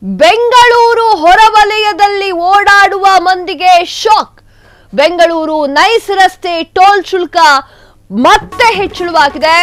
ಬೆಂಗಳೂರು ಹೊರವಲಯದಲ್ಲಿ ಓಡಾಡುವ ಮಂದಿಗೆ ಶಾಕ್. ಬೆಂಗಳೂರು ನೈಸ್ ರಸ್ತೆ ಟೋಲ್ ಶುಲ್ಕ ಮತ್ತೆ ಹೆಚ್ಚಳವಾಗಿದೆ.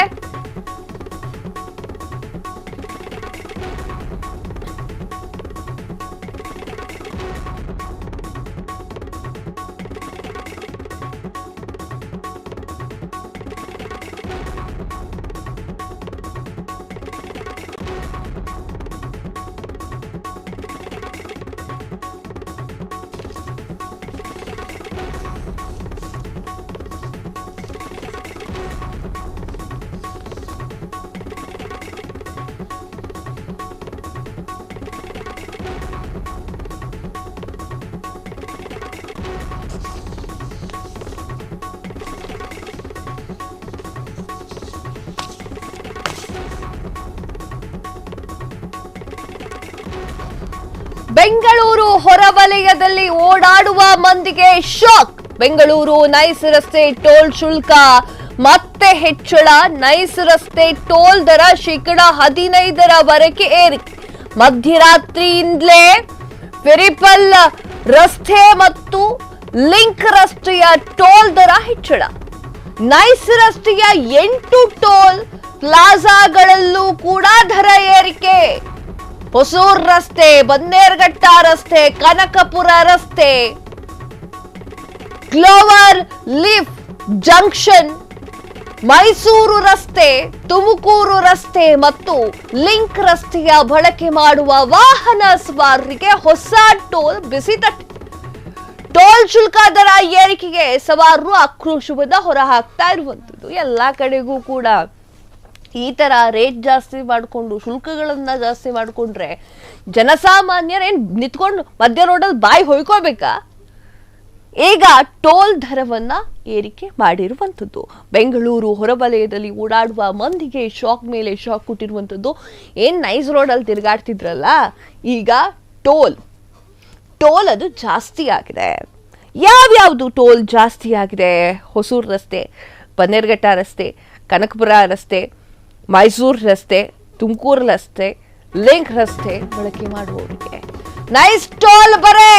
ಬೆಂಗಳೂರು ಹೊರವಲಯದಲ್ಲಿ ಓಡಾಡುವ ಮಂದಿಗೆ ಶಾಕ್. ಬೆಂಗಳೂರು ನೈಸ್ ರಸ್ತೆ ಟೋಲ್ ಶುಲ್ಕ ಮತ್ತೆ ಹೆಚ್ಚಳ. ನೈಸ್ ರಸ್ತೆ ಟೋಲ್ ದರ 15% ಏರಿಕೆ. ಮಧ್ಯರಾತ್ರಿಯಿಂದಲೇ ಪೆರಿಪಲ್ ರಸ್ತೆ ಮತ್ತು ಲಿಂಕ್ ರಸ್ತೆಯ ಟೋಲ್ ದರ ಹೆಚ್ಚಳ. ನೈಸ್ ರಸ್ತೆಯ 8 ಟೋಲ್ ಪ್ಲಾಜಾಗಳಲ್ಲೂ ಕೂಡ ದರ ಏರಿಕೆ. ಹೊಸೂರು ರಸ್ತೆ, ಬನ್ನೇರುಘಟ್ಟ ರಸ್ತೆ, ಕನಕಪುರ ರಸ್ತೆ, ಕ್ಲೋವರ್ ಲೀಫ್ ಜಂಕ್ಷನ್, ಮೈಸೂರು ರಸ್ತೆ, ತುಮಕೂರು ರಸ್ತೆ ಮತ್ತು ಲಿಂಕ್ ರಸ್ತೆಯ ಬಳಕೆ ಮಾಡುವ ವಾಹನ ಸವಾರರಿಗೆ ಹೊಸ ಟೋಲ್ ಬಿಸಿ ತಟ್ಟೆ. ಟೋಲ್ ಶುಲ್ಕ ದರ ಏರಿಕೆಗೆ ಸವಾರರು ಆಕ್ರೋಶವನ್ನ ಹೊರಹಾಕ್ತಾ ಇರುವಂತದ್ದು. ಎಲ್ಲಾ ಕಡೆಗೂ ಕೂಡ ಈ ತರ ರೇಟ್ ಜಾಸ್ತಿ ಮಾಡಿಕೊಂಡು ಶುಲ್ಕಗಳನ್ನ ಜಾಸ್ತಿ ಮಾಡಿಕೊಂಡ್ರೆ ಜನಸಾಮಾನ್ಯರೇನ್ ನಿಂತ್ಕೊಂಡು ಮಧ್ಯ ರೋಡಲ್ಲಿ ಬಾಯಿ ಹೊಯ್ಕೋಬೇಕಾ? ಈಗ ಟೋಲ್ ದರವನ್ನ ಏರಿಕೆ ಮಾಡಿರುವಂಥದ್ದು. ಬೆಂಗಳೂರು ಹೊರವಲಯದಲ್ಲಿ ಓಡಾಡುವ ಮಂದಿಗೆ ಶಾಕ್ ಮೇಲೆ ಶಾಕ್ ಕೊಟ್ಟಿರುವಂಥದ್ದು. ಏನ್ ನೈಸ್ ರೋಡಲ್ಲಿ ತಿರುಗಾಡ್ತಿದ್ರಲ್ಲ, ಈಗ ಟೋಲ್ ಅದು ಜಾಸ್ತಿ ಆಗಿದೆ. ಯಾವ್ಯಾವುದು ಟೋಲ್ ಜಾಸ್ತಿ ಆಗಿದೆ? ಹೊಸೂರು ರಸ್ತೆ, ಬನ್ನೇರುಘಟ್ಟ ರಸ್ತೆ, ಕನಕಪುರ ರಸ್ತೆ, ಮೈಸೂರು ರಸ್ತೆ, ತುಮಕೂರು ರಸ್ತೆ, ಲಿಂಕ್ ರಸ್ತೆ ಬಳಕೆ ಮಾಡುವವರಿಗೆ ನೈಸ್ ಟೋಲ್ ಬರೆ.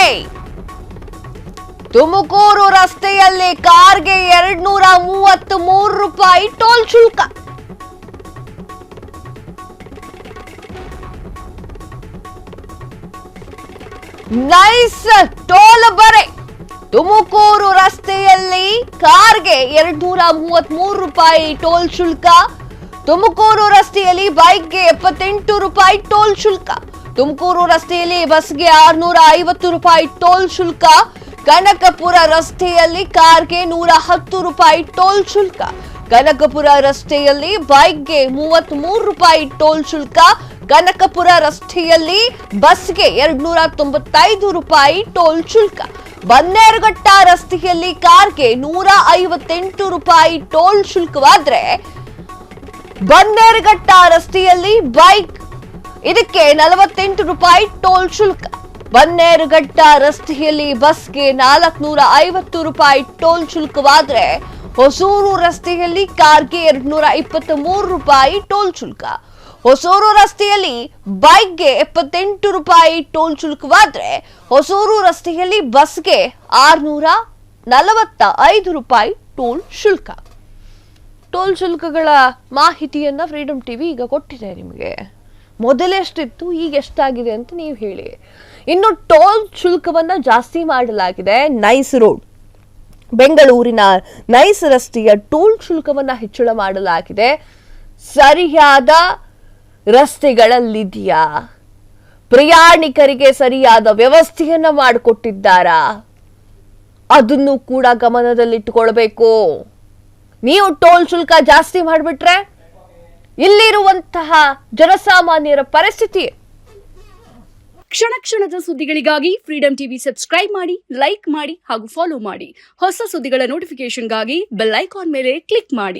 ತುಮಕೂರು ರಸ್ತೆಯಲ್ಲಿ ಕಾರ್ಗೆ 233 ರೂಪಾಯಿ ಟೋಲ್ ಶುಲ್ಕ. ನೈಸ್ ಟೋಲ್ ಬರೆ. ತುಮಕೂರು ರಸ್ತೆಯಲ್ಲಿ ಕಾರ್ಗೆ 233 ರೂಪಾಯಿ ಟೋಲ್ ಶುಲ್ಕ. ತುಮಕೂರು ರಸ್ತೆಯಲ್ಲಿ ಬೈಕ್ಗೆ 78 ರೂಪಾಯಿ ಟೋಲ್ ಶುಲ್ಕ. ತುಮಕೂರು ರಸ್ತೆಯಲ್ಲಿ ಬಸ್ಗೆ 650 ರೂಪಾಯಿ ಟೋಲ್ ಶುಲ್ಕ. ಕನಕಪುರ ರಸ್ತೆಯಲ್ಲಿ ಕಾರ್ಗೆ 110 ರೂಪಾಯಿ ಟೋಲ್ ಶುಲ್ಕ. ಕನಕಪುರ ರಸ್ತೆಯಲ್ಲಿ ಬೈಕ್ಗೆ 33 ರೂಪಾಯಿ ಟೋಲ್ ಶುಲ್ಕ. ಕನಕಪುರ ರಸ್ತೆಯಲ್ಲಿ ಬಸ್ಗೆ 295 ರೂಪಾಯಿ ಟೋಲ್ ಶುಲ್ಕ. ಬನ್ನೇರುಘಟ್ಟ ರಸ್ತೆಯಲ್ಲಿ ಕಾರ್ಗೆ 158 ರೂಪಾಯಿ ಟೋಲ್ ಶುಲ್ಕವಾದ್ರೆ ಬನ್ನೇರುಘಟ್ಟ ರಸ್ತೆಯಲ್ಲಿ ಬೈಕ್ ಇದಕ್ಕೆ 48 ರೂಪಾಯಿ ಟೋಲ್ ಶುಲ್ಕ. ಬನ್ನೇರುಘಟ್ಟ ರಸ್ತೆಯಲ್ಲಿ ಬಸ್ಗೆ 450 ರೂಪಾಯಿ ಟೋಲ್ ಶುಲ್ಕವಾದ್ರೆ ಹೊಸೂರು ರಸ್ತೆಯಲ್ಲಿ ಕಾರ್ಗೆ 223 ರೂಪಾಯಿ ಟೋಲ್ ಶುಲ್ಕ. ಹೊಸೂರು ರಸ್ತೆಯಲ್ಲಿ ಬೈಕ್ಗೆ 78 ರೂಪಾಯಿ ಟೋಲ್ ಶುಲ್ಕವಾದ್ರೆ ಹೊಸೂರು ರಸ್ತೆಯಲ್ಲಿ ಬಸ್ಗೆ 645 ರೂಪಾಯಿ ಟೋಲ್ ಶುಲ್ಕ. ಟೋಲ್ ಶುಲ್ಕಗಳ ಮಾಹಿತಿಯನ್ನ ಫ್ರೀಡಮ್ ಟಿವಿ ಈಗ ಕೊಟ್ಟಿದೆ ನಿಮಗೆ. ಮೊದಲೆಷ್ಟಿತ್ತು, ಈಗ ಎಷ್ಟಾಗಿದೆ ಅಂತ ನೀವು ಹೇಳಿ. ಇನ್ನು ಟೋಲ್ ಶುಲ್ಕವನ್ನ ಜಾಸ್ತಿ ಮಾಡಲಾಗಿದೆ. ನೈಸ್ ರೋಡ್, ಬೆಂಗಳೂರಿನ ನೈಸ್ ರಸ್ತೆಯ ಟೋಲ್ ಶುಲ್ಕವನ್ನ ಹೆಚ್ಚಳ ಮಾಡಲಾಗಿದೆ. ಸರಿಯಾದ ರಸ್ತೆಗಳಲ್ಲಿದೆಯಾ? ಪ್ರಯಾಣಿಕರಿಗೆ ಸರಿಯಾದ ವ್ಯವಸ್ಥೆಯನ್ನ ಮಾಡಿಕೊಟ್ಟಿದ್ದಾರಾ? ಅದನ್ನು ಕೂಡ ಗಮನದಲ್ಲಿಟ್ಟುಕೊಳ್ಬೇಕು. ನೀವು ಟೋಲ್ ಶುಲ್ಕ ಜಾಸ್ತಿ ಮಾಡಿಬಿಟ್ರೆ ಇಲ್ಲಿರುವಂತಹ ಜನಸಾಮಾನ್ಯರ ಪರಿಸ್ಥಿತಿ. ಕ್ಷಣ ಕ್ಷಣದ ಸುದ್ದಿಗಳಿಗಾಗಿ ಫ್ರೀಡಮ್ ಟಿವಿ ಸಬ್ಸ್ಕ್ರೈಬ್ ಮಾಡಿ, ಲೈಕ್ ಮಾಡಿ ಹಾಗೂ ಫಾಲೋ ಮಾಡಿ. ಹೊಸ ಸುದ್ದಿಗಳ ನೋಟಿಫಿಕೇಶನ್ಗಾಗಿ ಬೆಲ್ ಐಕಾನ್ ಮೇಲೆ ಕ್ಲಿಕ್ ಮಾಡಿ.